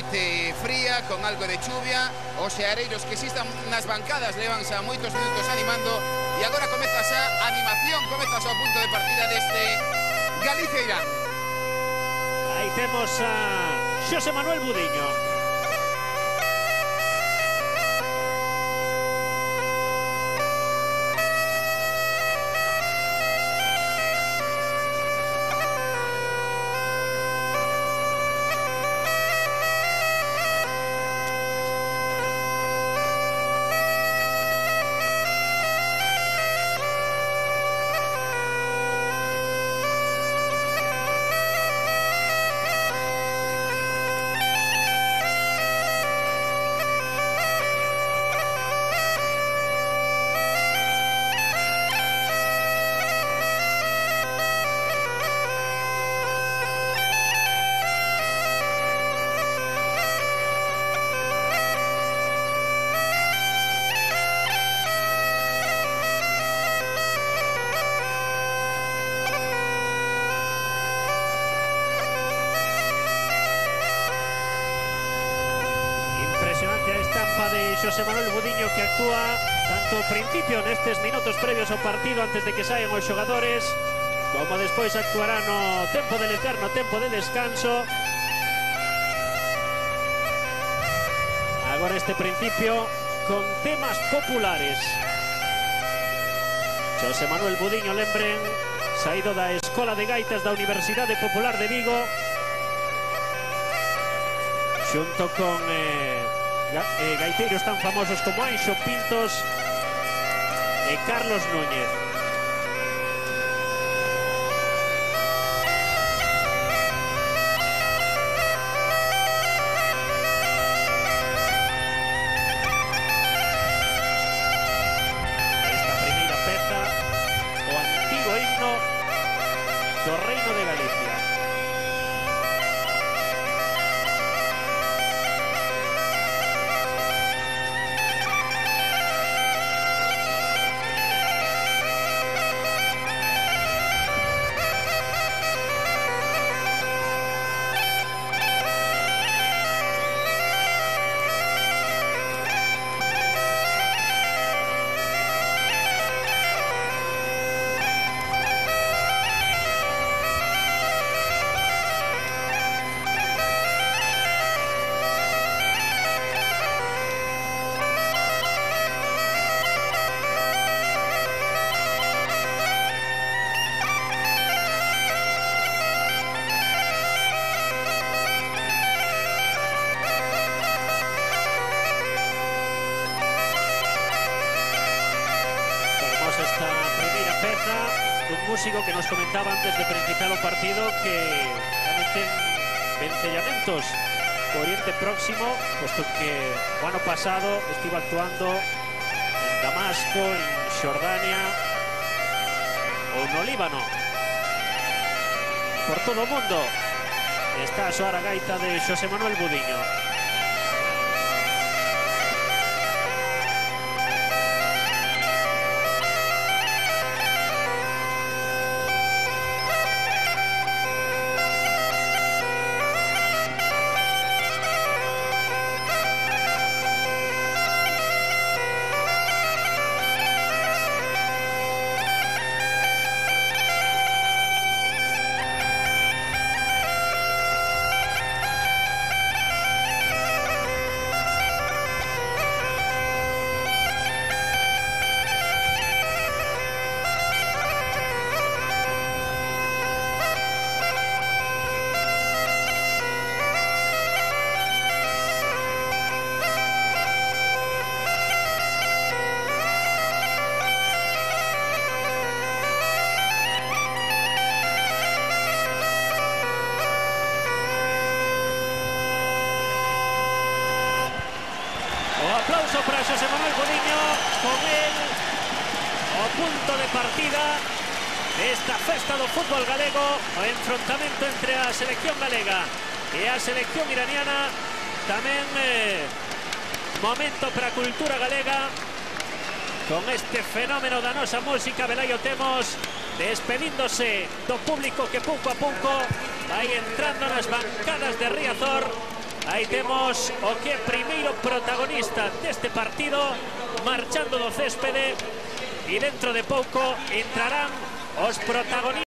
noite fría, con algo de chuvia. Os xeareiros que existan nas bancadas levanse a moitos minutos animando. E agora comeza a animación, comeza o punto de partida deste Galicia-Irán. Aí temos a Xosé Manuel Budiño. De Xosé Manuel Budiño, que actúa tanto ao principio nestes minutos previos ao partido antes de que saian os xogadores, como despois actuará no tempo del eterno tempo de descanso. Agora este principio con temas populares. Xosé Manuel Budiño, lembren, saído da Escola de Gaitas da Universidade Popular de Vigo, xunto con gaiteiros tan famosos como Anxo Pintos e Carlos Núñez. Esta primeira peza, o antigo himno do Reino de Galicia. Un músico que nos comentaba antes de principiar o partido que tamén ten vencellamentos co Oriente Próximo, posto que o ano pasado estivo actuando en Damasco, en Xordania ou no Líbano. Por todo o mundo está a soar a gaita de Xosé Manuel Budiño. Aplauso para Xosé Manuel Budiño, con el o punto de partida desta festa do fútbol galego, o enfrontamento entre a selección galega e a selección iraniana. Tamén momento para a cultura galega, con este fenómeno da nosa música. Velaí o temos despedíndose do público que pouco a pouco vai entrando nas bancadas de Riazor. Aí temos o que é primeiro protagonista deste partido, marchando do céspede, e dentro de pouco entrarán os protagonistas.